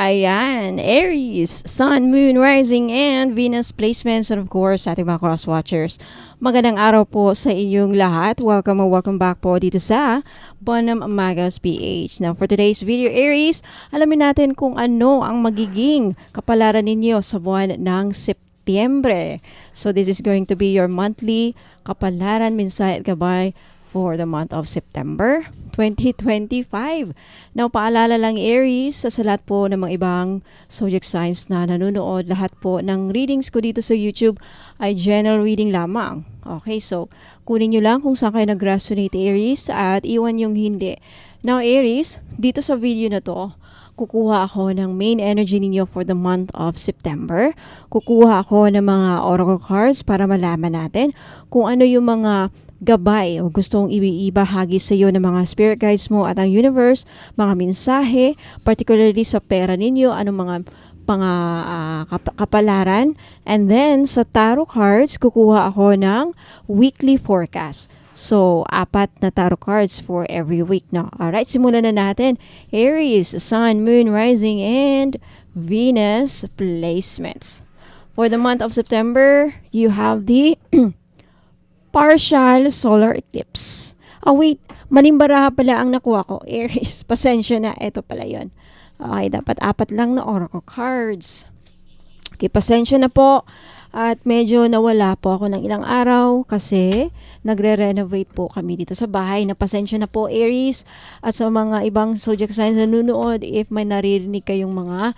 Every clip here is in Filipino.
Ayan, Aries, Sun, Moon, Rising, and Venus placements, and of course, sa ating mga cross-watchers. Magandang araw po sa inyong lahat. Welcome or welcome back po dito sa Bonam Magas PH. Now, for today's video, Aries, alamin natin kung ano ang magiging kapalaran ninyo sa buwan ng Setyembre. So, this is going to be your monthly kapalaran, mensahe at gabay for the month of September 2025. Now, paalala lang Aries, sa lahat po ng mga ibang zodiac signs na nanonood, lahat po ng readings ko dito sa YouTube ay general reading lamang. Okay, so kunin nyo lang kung saan kayo nag-resonate Aries at iwan yung hindi. Now Aries, dito sa video na to, kukuha ako ng main energy ninyo for the month of September. Kukuha ako ng mga oracle cards para malaman natin kung ano yung mga gabay o gustong ibahagi sa iyo ng mga spirit guides mo at ang universe, mga mensahe, particularly sa pera ninyo, anong mga kapalaran. And then, sa tarot cards, kukuha ako ng weekly forecast. So, 4 na tarot cards for every week. No? Alright, simulan na natin. Aries, Sun, Moon, Rising, and Venus placements. For the month of September, you have the partial solar eclipse. Oh wait, manimbaraha pala ang nakuha ko. Aries, pasensya na. Ito pala yon. Okay, dapat 4 lang na oracle cards. Okay, pasensya na po. At medyo nawala po ako ng ilang araw kasi nagre-renovate po kami dito sa bahay. Napasensya na po Aries. At sa mga ibang zodiac signs na nanonood, if may naririnig kayong mga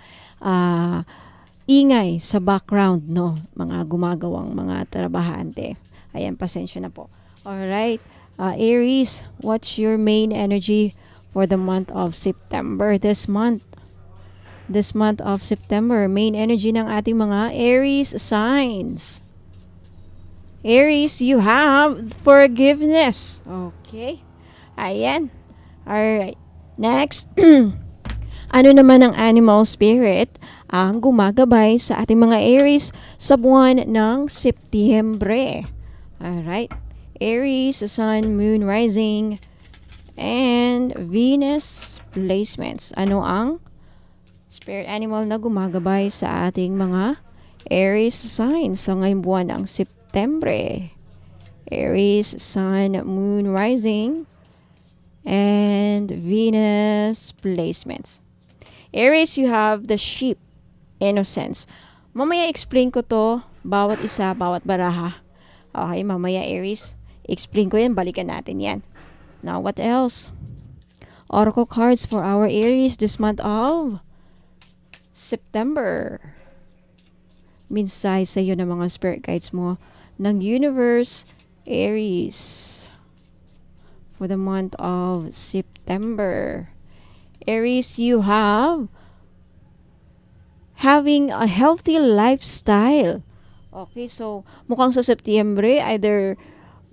ingay sa background, no, mga gumagawang mga trabahante. Ayan, pasensya na po. Alright, Aries, what's your main energy for the month of September this month? This month of September, main energy ng ating mga Aries signs. Aries, you have forgiveness. Okay. Ayan. Alright. Next. Ano naman ang animal spirit ang gumagabay sa ating mga Aries sa buwan ng Setyembre? Alright. Aries, Sun, Moon, Rising, and Venus placements. Ano ang spirit animal na gumagabay sa ating mga Aries signs sa ngayong buwan ng Setyembre? Aries, Sun, Moon, Rising, and Venus placements. Aries, you have the sheep, innocence. Mamaya explain ko to, bawat isa, bawat baraha. Okay, mamaya Aries, explain ko yan, balikan natin yan. Now, what else? Oracle cards for our Aries this month of September. Minsay sa iyo ng mga spirit guides mo ng universe, Aries, for the month of September. Aries, you have having a healthy lifestyle. Okay, so mukhang sa Setyembre, either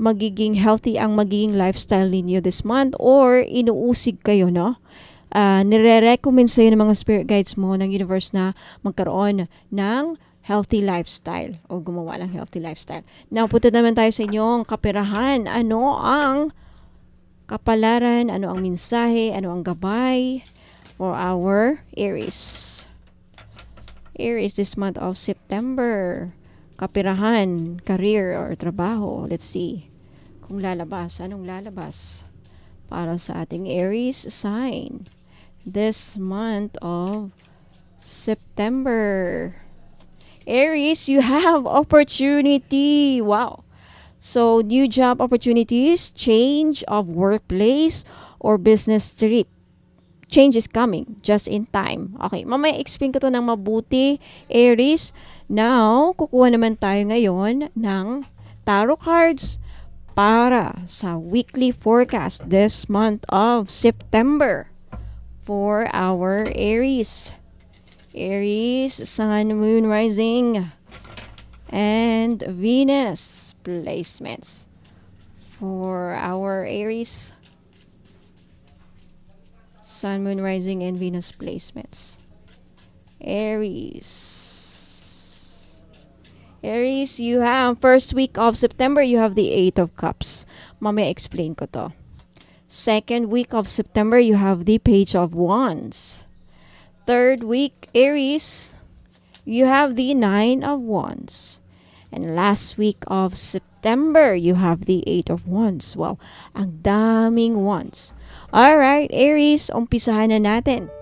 magiging healthy ang magiging lifestyle ninyo this month or inuusig kayo, no? Nire-recommend sa'yo ng mga spirit guides mo ng universe na magkaroon ng healthy lifestyle o gumawa ng healthy lifestyle. Now, punta naman tayo sa inyong kaperahan. Ano ang kapalaran? Ano ang mensahe? Ano ang gabay for our Aries? Aries this month of September. Kapirahan, career, or trabaho. Let's see kung lalabas. Anong lalabas para sa ating Aries sign this month of September? Aries, you have opportunity. Wow. So, new job opportunities, change of workplace, or business trip. Change is coming just in time. Okay, mamaya explain ko to ng mabuti, Aries. Now, kukuha naman tayo ngayon ng tarot cards para sa weekly forecast this month of September for our Aries. Aries, Sun, Moon, Rising, and Venus placements for our Aries. Sun, Moon, Rising, and Venus placements. Aries. Aries, you have first week of September, you have the 8 of Cups. Mamaya explain ko to. Second week of September, you have the Page of Wands. Third week, Aries, you have the Nine of Wands. And last week of September, you have the Eight of Wands. Wow, ang daming wands. Alright, Aries, umpisahan na natin.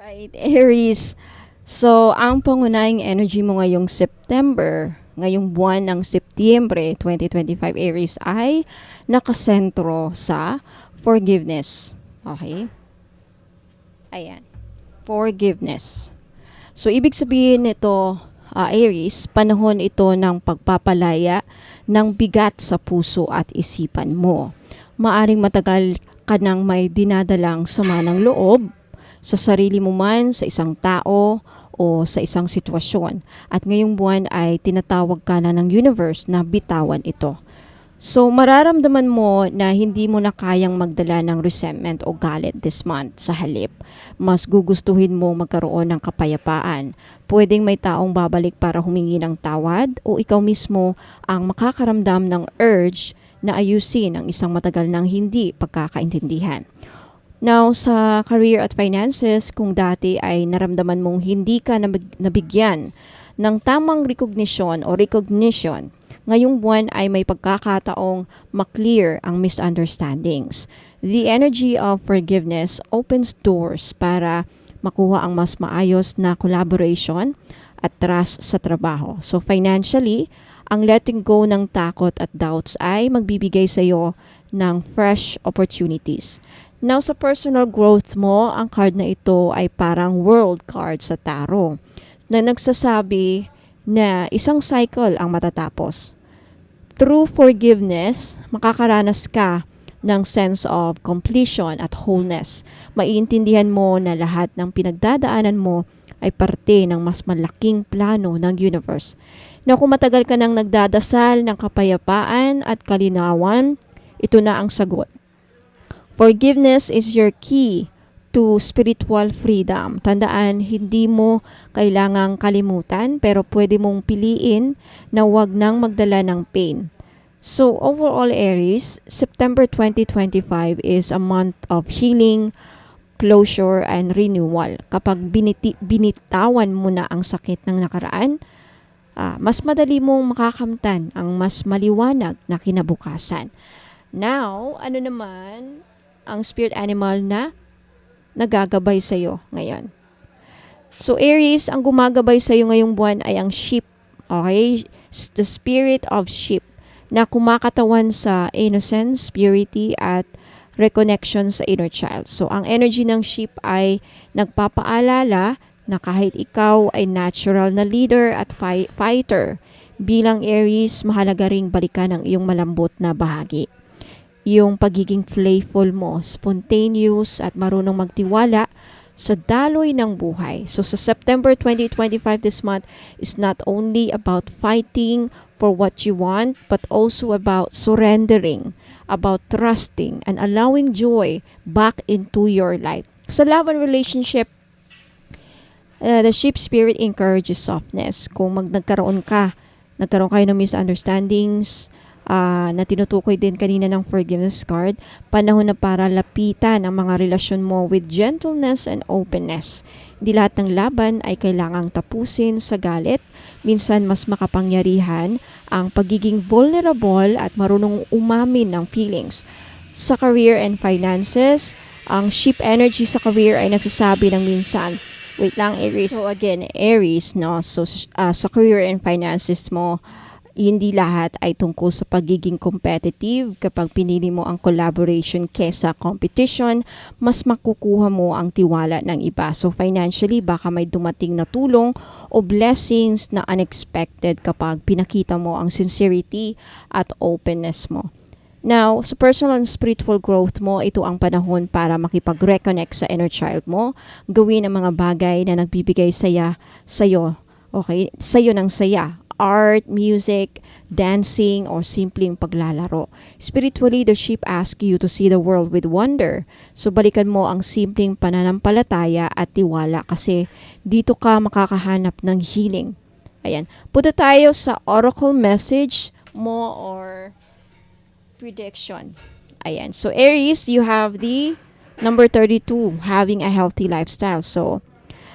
Alright, Aries. So, ang pangunahing energy mo ngayong September, ngayong buwan ng Setyembre 2025, Aries, ay nakasentro sa forgiveness. Okay? Ayan. Forgiveness. So, ibig sabihin nito, Aries, panahon ito ng pagpapalaya ng bigat sa puso at isipan mo. Maaring matagal ka nang may dinadalang sama ng loob sa sarili mo man, sa isang tao, o sa isang sitwasyon. At ngayong buwan ay tinatawag ka na ng universe na bitawan ito. So, mararamdaman mo na hindi mo na kayang magdala ng resentment o galit this month. Sa halip, mas gugustuhin mo magkaroon ng kapayapaan. Pwedeng may taong babalik para humingi ng tawad o ikaw mismo ang makakaramdam ng urge na ayusin ang isang matagal nang hindi pagkakaintindihan. Now, sa career at finances, kung dati ay naramdaman mong hindi ka nabigyan ng tamang recognition, ngayong buwan ay may pagkakataong maklear ang misunderstandings. The energy of forgiveness opens doors para makuha ang mas maayos na collaboration at trust sa trabaho. So financially, ang letting go ng takot at doubts ay magbibigay sa iyo ng fresh opportunities. Now, sa personal growth mo, ang card na ito ay parang world card sa tarot na nagsasabi na isang cycle ang matatapos. Through forgiveness, makakaranas ka ng sense of completion at wholeness. Maiintindihan mo na lahat ng pinagdadaanan mo ay parte ng mas malaking plano ng universe. Na kung matagal ka nang nagdadasal ng kapayapaan at kalinawan, ito na ang sagot. Forgiveness is your key to spiritual freedom. Tandaan, hindi mo kailangang kalimutan pero pwede mong piliin na huwag nang magdala ng pain. So overall, Aries, September 2025 is a month of healing, closure, and renewal. Kapag binitawan mo na ang sakit ng nakaraan, mas madali mong makakamtan ang mas maliwanag na kinabukasan. Now, ano naman ang spirit animal na nagagabay sa iyo ngayon? So Aries, ang gumagabay sa iyo ngayong buwan ay ang sheep. Okay? The spirit of sheep na kumakatawan sa innocence, purity, at reconnection sa inner child. So ang energy ng sheep ay nagpapaalala na kahit ikaw ay natural na leader at fighter, bilang Aries, mahalaga ring balikan ang iyong malambot na bahagi. Yung pagiging playful mo, spontaneous at marunong magtiwala sa daloy ng buhay. So sa September 2025, this month is not only about fighting for what you want, but also about surrendering, about trusting, and allowing joy back into your life. Sa love and relationship, the sheep spirit encourages softness. Kung nagkaroon kayo ng misunderstandings, na tinutukoy din kanina ng forgiveness card, panahon na para lapitan ang mga relasyon mo with gentleness and openness. Hindi lahat ng laban ay kailangang tapusin sa galit. Minsan mas makapangyarihan ang pagiging vulnerable at marunong umamin ng feelings. Sa career and finances, ang sheep energy sa career ay nagsasabi ng minsan, Wait lang, Aries. So again, Aries, no? So sa career and finances mo, hindi lahat ay tungkol sa pagiging competitive. Kapag pinili mo ang collaboration kesa competition, mas makukuha mo ang tiwala ng iba. So financially, baka may dumating na tulong o blessings na unexpected kapag pinakita mo ang sincerity at openness mo. Now, sa personal and spiritual growth mo, ito ang panahon para makipag-reconnect sa inner child mo, gawin ang mga bagay na nagbibigay saya sa'yo, okay? Sa'yo ng saya. Art, music, dancing, or simpleng paglalaro. Spiritually, the ship asks you to see the world with wonder. So, balikan mo ang simpleng pananampalataya at tiwala kasi dito ka makakahanap ng healing. Ayan. Punta tayo sa oracle message mo or prediction. Ayan. So, Aries, you have the number 32, having a healthy lifestyle. So,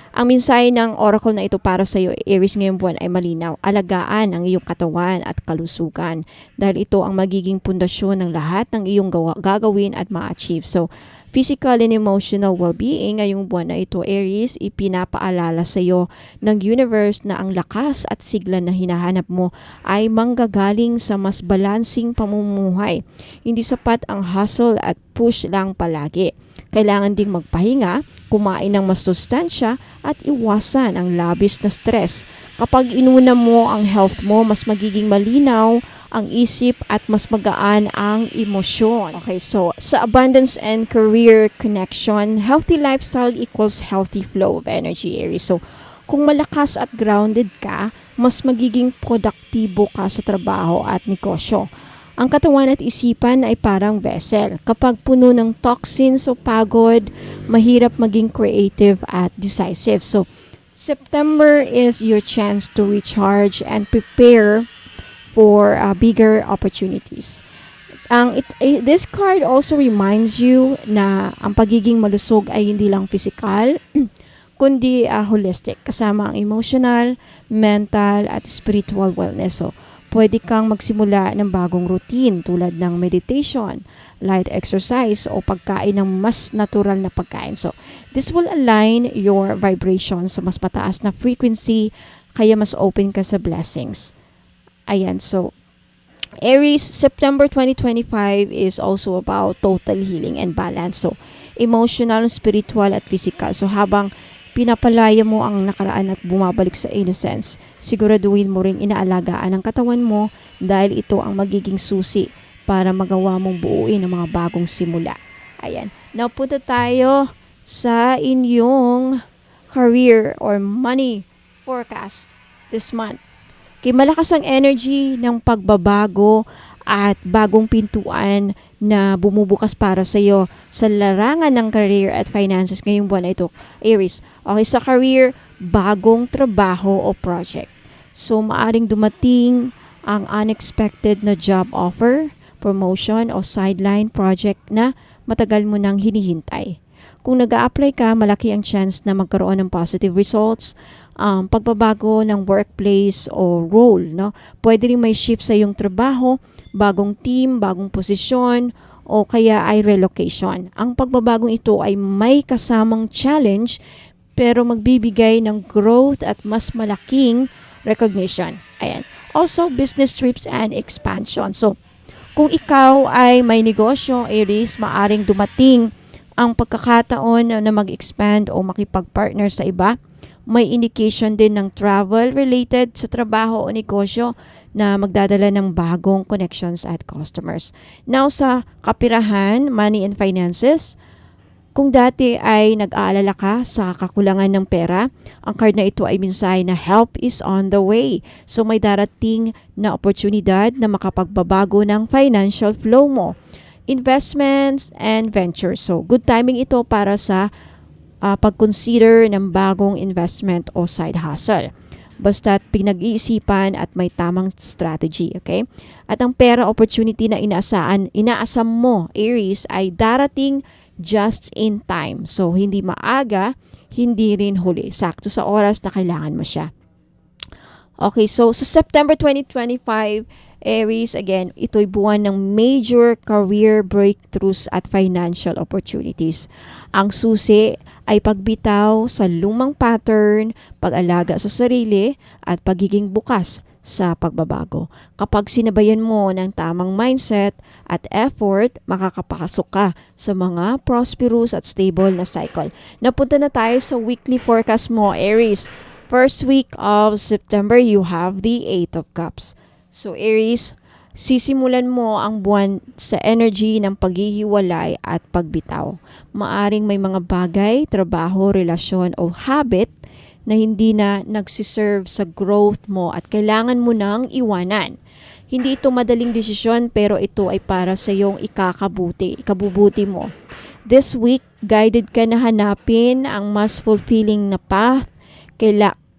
ang mensahe ng oracle na ito para sa iyo, Aries, ngayong buwan ay malinaw. Alagaan ang iyong katawan at kalusugan dahil ito ang magiging pundasyon ng lahat ng iyong gagawin at ma-achieve. So, physical and emotional well-being ngayong buwan na ito, Aries, ipinapaalala sa iyo ng universe na ang lakas at sigla na hinahanap mo ay manggagaling sa mas balansing pamumuhay. Hindi sapat ang hustle at push lang palagi. Kailangan ding magpahinga, kumain ng masustansya at iwasan ang labis na stress. Kapag inuna mo ang health mo, mas magiging malinaw ang isip at mas magaan ang emosyon. Okay, so sa abundance and career connection, healthy lifestyle equals healthy flow of energy, Aries. So kung malakas at grounded ka, mas magiging produktibo ka sa trabaho at negosyo. Ang katawan at isipan ay parang vessel. Kapag puno ng toxins o pagod, mahirap maging creative at decisive. So, September is your chance to recharge and prepare for bigger opportunities. This card also reminds you na ang pagiging malusog ay hindi lang physical, kundi holistic, kasama ang emotional, mental, at spiritual wellness. So, pwede kang magsimula ng bagong routine tulad ng meditation, light exercise, o pagkain ng mas natural na pagkain. So, this will align your vibration sa mas mataas na frequency, kaya mas open ka sa blessings. Ayan, so, Aries, September 2025 is also about total healing and balance. So, emotional, spiritual, at physical. So, habang pinapalaya mo ang nakaraan at bumabalik sa innocence, siguraduhin mo ring inaalagaan ang katawan mo dahil ito ang magiging susi para magawa mong buuin ang mga bagong simula. Ayan. Now, punta tayo sa inyong career or money forecast this month. Kaya malakas ang energy ng pagbabago at bagong pintuan na bumubukas para sa iyo sa larangan ng career at finances ngayong buwan na ito, Aries. Okay, sa career, bagong trabaho o project. So, maaring dumating ang unexpected na job offer, promotion o sideline project na matagal mo nang hinihintay. Kung nag-a-apply ka, malaki ang chance na magkaroon ng positive results, pagbabago ng workplace o role. No? Pwede rin may shift sa iyong trabaho, bagong team, bagong posisyon, o kaya ay relocation. Ang pagbabagong ito ay may kasamang challenge pero magbibigay ng growth at mas malaking recognition. Ayan. Also, business trips and expansion. So, kung ikaw ay may negosyo, Aries, maaring dumating ang pagkakataon na mag-expand o makipag-partner sa iba. May indication din ng travel related sa trabaho o negosyo na magdadala ng bagong connections at customers. Now, sa kapirahan, money and finances, kung dati ay nag-aalala ka sa kakulangan ng pera, ang card na ito ay mensahe na help is on the way. So may darating na oportunidad na makapagbabago ng financial flow mo. Investments and ventures. So good timing ito para sa pag-consider ng bagong investment o side hustle. Basta't pinag-iisipan at may tamang strategy, okay? At ang pera opportunity na inaasam mo, Aries, ay darating just in time. So, hindi maaga, hindi rin huli. Sakto sa oras na kailangan mo siya. Okay, so sa September 2025, Aries, again, ito'y buwan ng major career breakthroughs at financial opportunities. Ang susi ay pagbitaw sa lumang pattern, pag-alaga sa sarili, at pagiging bukas sa pagbabago. Kapag sinabayan mo ng tamang mindset at effort, makakapasok ka sa mga prosperous at stable na cycle. Napunta na tayo sa weekly forecast mo, Aries. First week of September, you have the Eight of Cups. So Aries, sisimulan mo ang buwan sa energy ng paghihiwalay at pagbitaw. Maaring may mga bagay, trabaho, relasyon o habit na hindi na nagsiserve sa growth mo at kailangan mo nang iwanan. Hindi ito madaling desisyon pero ito ay para sa iyong ikabubuti mo. This week, guided ka na hanapin ang mas fulfilling na path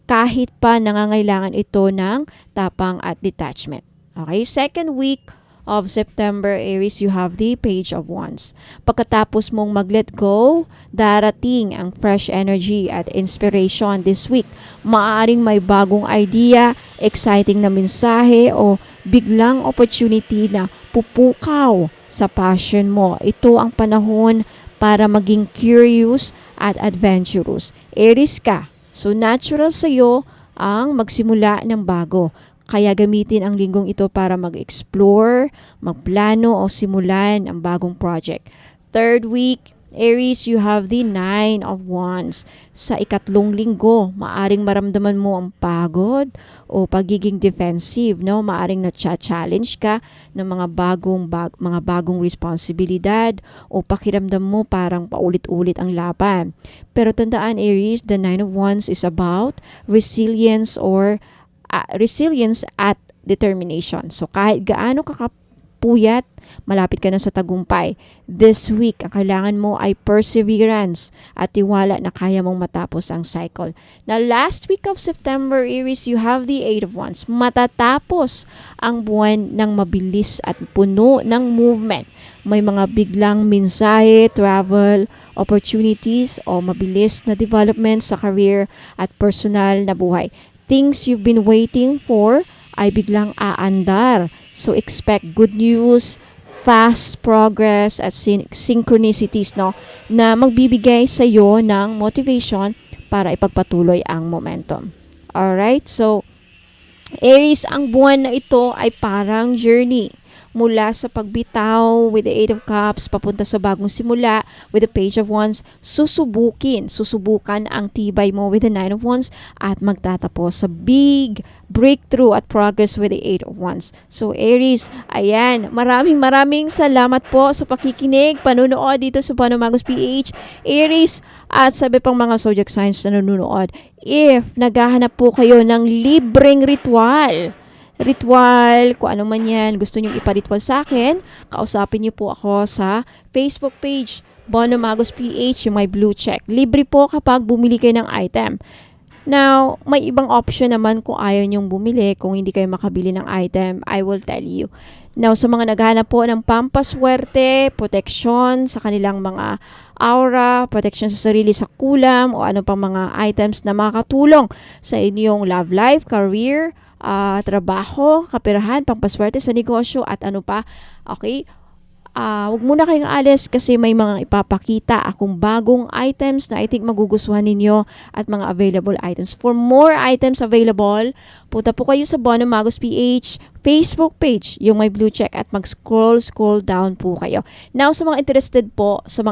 kahit pa nangangailangan ito ng tapang at detachment. Okay, second week of September, Aries, you have the Page of Wands. Pagkatapos mong mag-let go, darating ang fresh energy at inspiration this week. Maaring may bagong idea, exciting na mensahe o biglang opportunity na pupukaw sa passion mo. Ito ang panahon para maging curious at adventurous. Aries ka. So natural sa iyo ang magsimula ng bago. Kaya gamitin ang linggong ito para mag-explore, magplano o simulan ang bagong project. Third week, Aries, you have the Nine of Wands. Sa ikatlong linggo, maaring maramdaman mo ang pagod o pagiging defensive, no? Maaring na-challenge ka ng mga bagong responsibilidad o pakiramdam mo parang paulit-ulit ang laban. Pero tandaan, Aries, the Nine of Wands is about resilience at determination. So kahit gaano kakapuyat, malapit ka na sa tagumpay. This week, ang kailangan mo ay perseverance at tiwala na kaya mong matapos ang cycle. Now, last week of September, Aries, you have the Eight of Wands. Matatapos ang buwan ng mabilis at puno ng movement. May mga biglang mensahe, travel, opportunities o mabilis na development sa career at personal na buhay. Things you've been waiting for ay biglang aandar. So expect good news, fast progress at synchronicities, no, na magbibigay sa iyo ng motivation para ipagpatuloy ang momentum. Alright, so Aries, ang buwan na ito ay parang journey. Mula sa pagbitaw with the Eight of Cups, papunta sa bagong simula with the Page of Wands, susubukan ang tibay mo with the Nine of Wands at magtatapos sa big breakthrough at progress with the Eight of Wands. So Aries, ayan, maraming salamat po sa pakikinig, panunood dito sa Bono Magos PH. Aries, at sabi pang mga zodiac signs na nanonood, if naghahanap po kayo ng libreng ritual, kung ano man yan, gusto nyo iparitwal sa akin, kausapin nyo po ako sa Facebook page, Bono Magos PH, yung may blue check. Libre po kapag bumili kayo ng item. Now, may ibang option naman kung ayaw nyong bumili, kung hindi kayo makabili ng item, I will tell you. Now, sa mga naghahanap po ng pampaswerte, protection sa kanilang mga aura, protection sa sarili sa kulam, o ano pang mga items na makakatulong sa inyong love life, career, trabaho, kapirahan, pampaswerte sa negosyo at ano pa. Okay? Huwag muna kayong alis kasi may mga ipapakita akong bagong items na I think magugustuhan ninyo at mga available items. For more items available, punta po kayo sa Bono Magos PH Facebook page, yung may blue check, at mag-scroll down po kayo. Now, sa mga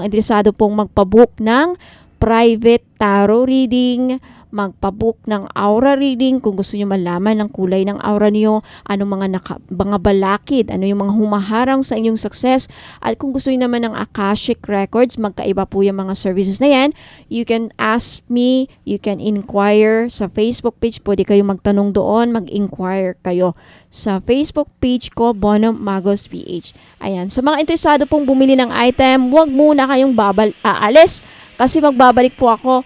interesado pong magpabook ng private tarot reading, magpabook ng aura reading, kung gusto niyo malaman ng kulay ng aura niyo, ano mga balakid, ano yung mga humaharang sa inyong success, at kung gusto niyo naman ng Akashic Records, magkaiba po yung mga services na yan. You can ask me, you can inquire sa Facebook page, pwede kayo magtanong doon, mag-inquire kayo sa Facebook page ko, Bono Magos PH. Ayan, sa mga interesado pong bumili ng item, huwag muna kayong aalis kasi magbabalik po ako.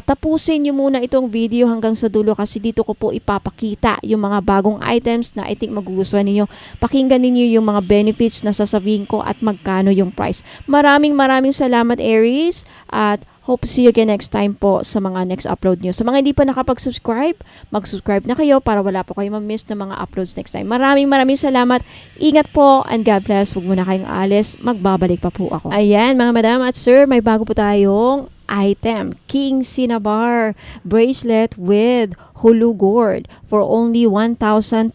Tapusin nyo muna itong video hanggang sa dulo kasi dito ko po ipapakita yung mga bagong items na I think magugustuhan ninyo. Pakinggan ninyo yung mga benefits na sasabihin ko at magkano yung price. Maraming salamat, Aries, at Hope to see you again next time po sa mga next upload nyo. Sa mga hindi pa nakapag-subscribe, mag-subscribe na kayo para wala po kayo ma-miss ng mga uploads next time. Maraming salamat. Ingat po and God bless. Huwag muna kayong alis. Magbabalik pa po ako. Ayan, mga madam at sir, may bago po tayong item. King Cinnabar bracelet with Hulu gourd for only 1,200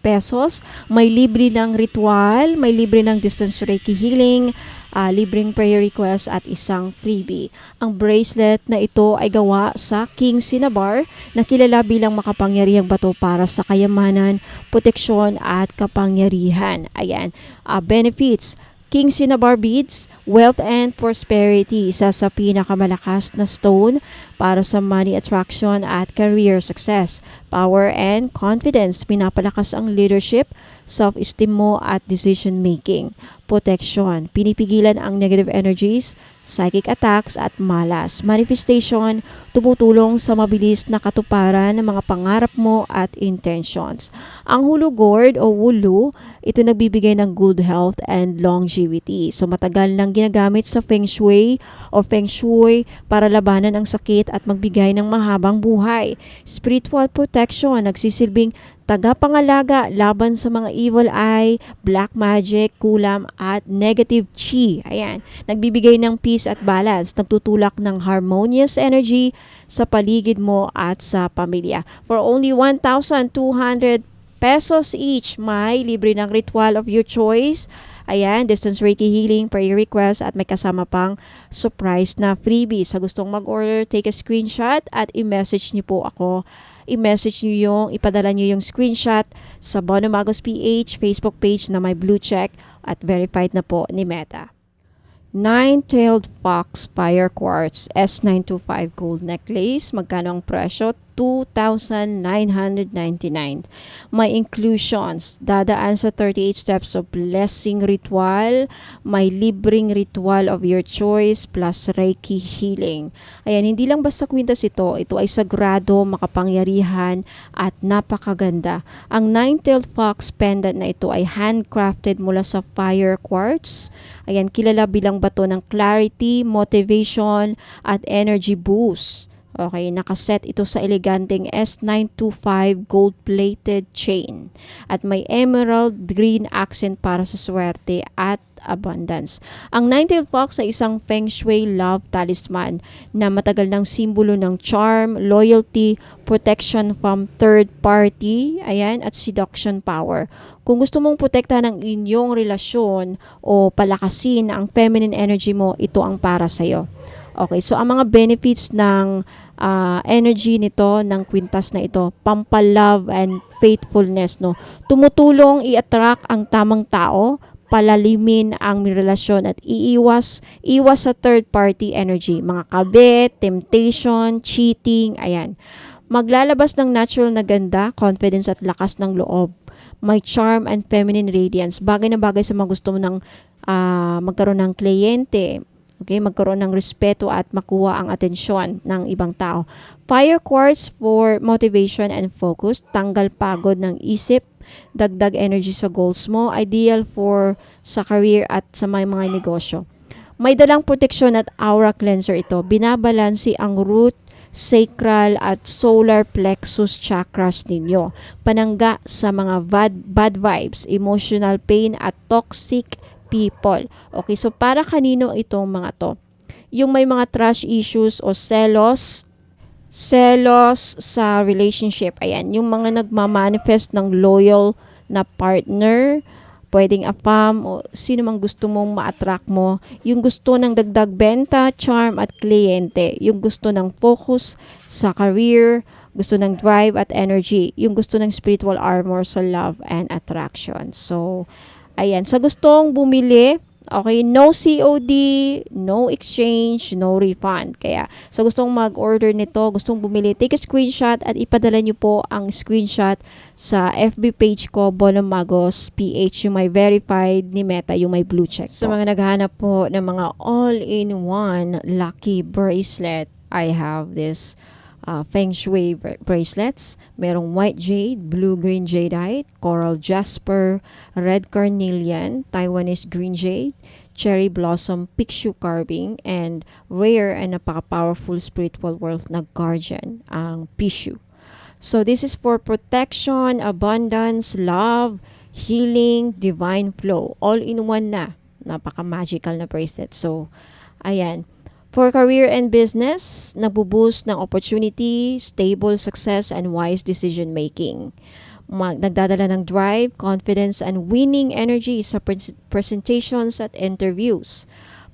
pesos. May libre ng ritual, may libre ng distance Reiki healing, libreng prayer request at isang freebie. Ang bracelet na ito ay gawa sa King Cinnabar na kilala bilang makapangyarihang bato para sa kayamanan, proteksyon at kapangyarihan. Ayan, benefits. King Cinnabar beads, wealth and prosperity, isa sa pinakamalakas na stone para sa money attraction at career success. Power and confidence, pinapalakas ang leadership, self-esteem mo at decision making. Protection, pinipigilan ang negative energies, psychic attacks at malas. Manifestation, tumutulong sa mabilis na katuparan ng mga pangarap mo at intentions. Ang Hulu gourd o Hulu, ito nagbibigay ng good health and longevity. So matagal nang ginagamit sa Feng Shui o Feng Shui para labanan ang sakit at magbigay ng mahabang buhay. Spiritual protection, nagsisilbing tagapangalaga laban sa mga evil eye, black magic, kulam at negative chi. Ayan, nagbibigay ng peace at balance, nagtutulak ng harmonious energy sa paligid mo at sa pamilya. For only 1,200 pesos each, may libre ng ritual of your choice. Ayan, distance Reiki healing, prayer request at may kasama pang surprise na freebie. Sa gustong mag-order, take a screenshot at i-message niyo po ako. I-message niyo ipadala niyo yung screenshot sa Bono Magos PH Facebook page na may blue check at verified na po ni Meta. Nine-tailed fox fire quartz S925 gold necklace. Magkano ang presyo? 2,999. May inclusions. Dadaan sa 38 steps of blessing ritual. May libreng ritual of your choice plus Reiki healing. Ayan, hindi lang basta kwintas ito. Ito ay sagrado, makapangyarihan at napakaganda. Ang nine-tailed fox pendant na ito ay handcrafted mula sa fire quartz. Ayan, kilala bilang bato ng clarity, motivation at energy boost. Okay, nakaset ito sa eleganteng S925 gold-plated chain. At may emerald green accent para sa swerte at abundance. Ang nine-tailed fox ay isang Feng Shui love talisman na matagal ng simbolo ng charm, loyalty, protection from third party, ayan, at seduction power. Kung gusto mong protektahan ang inyong relasyon o palakasin ang feminine energy mo, ito ang para sa'yo. Okay, so ang mga benefits ng energy nito, ng kwintas na ito, pampalove and faithfulness, no? Tumutulong i-attract ang tamang tao, palalimin ang relasyon at iwas sa third party energy, mga kabit, temptation, cheating, ayan. Maglalabas ng natural na ganda, confidence at lakas ng loob. May charm and feminine radiance. Bagay na bagay sa mga gusto mo ng magkaroon ng kliyente. Okay, magkaroon ng respeto at makuha ang atensyon ng ibang tao. Fire quartz for motivation and focus. Tanggal pagod ng isip. Dagdag energy sa goals mo. Ideal for sa career at sa mga negosyo. May dalang proteksyon at aura cleanser ito. Binabalansi ang root, sacral at solar plexus chakras ninyo. Panangga sa mga bad vibes, emotional pain at toxic people. Okay, so para kanino itong mga to? Yung may mga trust issues o selos sa relationship. Ayan, yung mga nagmamanifest ng loyal na partner, pwedeng afam o sino mang gusto mong ma-attract mo. Yung gusto ng dagdag benta, charm at kliyente. Yung gusto ng focus sa career, gusto ng drive at energy. Yung gusto ng spiritual armor sa love and attraction. So, ayan, sa gustong bumili, okay, no COD, no exchange, no refund. Kaya, sa gustong mag-order nito, gustong bumili, take a screenshot at ipadala nyo po ang screenshot sa FB page ko, Bono Magos PH, yung may verified ni Meta, yung may blue check po. Sa mga naghahanap po ng mga all-in-one lucky bracelet, I have this Feng Shui bracelets. Merong white jade, blue-green jadeite, coral jasper, red carnelian, Taiwanese green jade, cherry blossom pixie carving, and rare and napaka-powerful spiritual wealth na guardian, ang pishu. So this is for protection, abundance, love, healing, divine flow. All in one na. Napaka-magical na bracelet. So, ayan. For career and business, nagbo-boost ng opportunity, stable success, and wise decision making. Nagdadala ng drive, confidence, and winning energy sa presentations at interviews.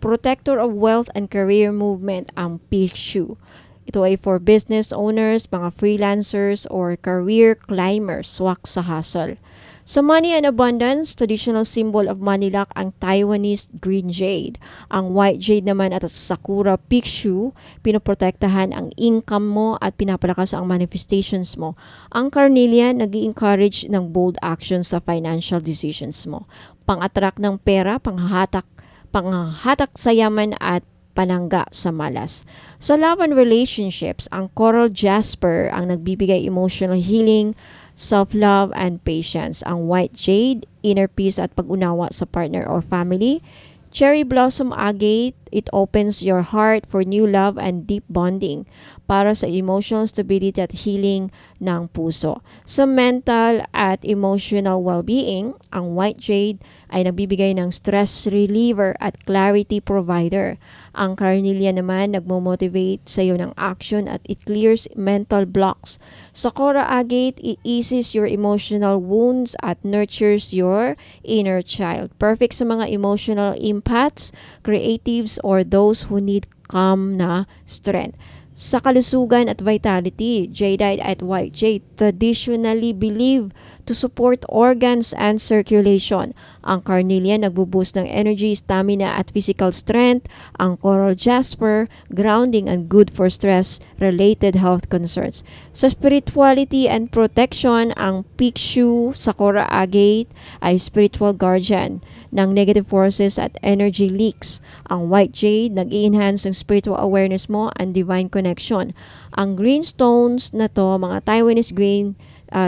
Protector of wealth and career movement ang Pishu. Ito ay for business owners, mga freelancers, or career climbers, swak sa hustle. Sa money and abundance, traditional symbol of money luck ang Taiwanese green jade. Ang white jade naman at sakura pixie, pinoprotektahan ang income mo at pinapalakas ang manifestations mo. Ang carnelian, nag-i-encourage ng bold actions sa financial decisions mo. Pang-attract ng pera, panghahatak sa yaman at panangga sa malas. Sa love and relationships, ang coral jasper ang nagbibigay emotional healing, self-love, and patience. Ang white jade, inner peace at pag-unawa sa partner or family. Cherry blossom agate, it opens your heart for new love and deep bonding para sa emotional stability at healing ng puso. Sa mental at emotional well-being, ang white jade ay nagbibigay ng stress reliever at clarity provider. Ang carnelian naman nagmo-motivate sa iyo ng action at it clears mental blocks. Sa coral agate, it eases your emotional wounds at nurtures your inner child. Perfect sa mga emotional empaths, creatives, or those who need calm na strength. Sa kalusugan at vitality, jadeite at white jade traditionally believed to support organs and circulation. Ang carnelian nagbo-boost ng energy, stamina at physical strength. Ang coral jasper, grounding and good for stress-related health concerns. Sa spirituality and protection, ang pixie sakura agate ay spiritual guardian ng negative forces at energy leaks. Ang white jade nag-i-enhance ng spiritual awareness mo and divine connection. Ang green stones na to, mga Taiwanese green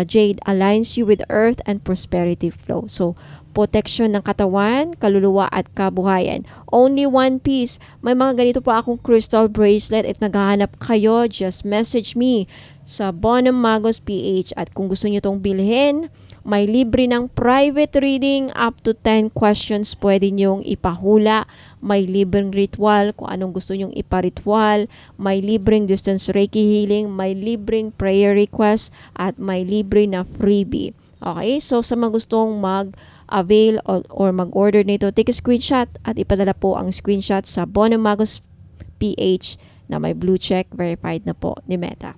jade, aligns you with earth and prosperity flow. So, protection ng katawan, kaluluwa at kabuhayan. Only one piece. May mga ganito pa akong crystal bracelet. If naghahanap kayo, just message me sa Bonum Magos PH. At kung gusto nyo itong bilhin, may libre ng private reading up to 10 questions pwede nyong ipahula. May libreng ritual kung anong gusto nyong iparitual. May libreng distance Reiki healing. May libreng prayer request. At may libre na freebie. Okay? So, sa mga gustong mag-avail or mag-order nito, take a screenshot at ipadala po ang screenshot sa Bonum Magos PH na may blue check verified na po ni Meta.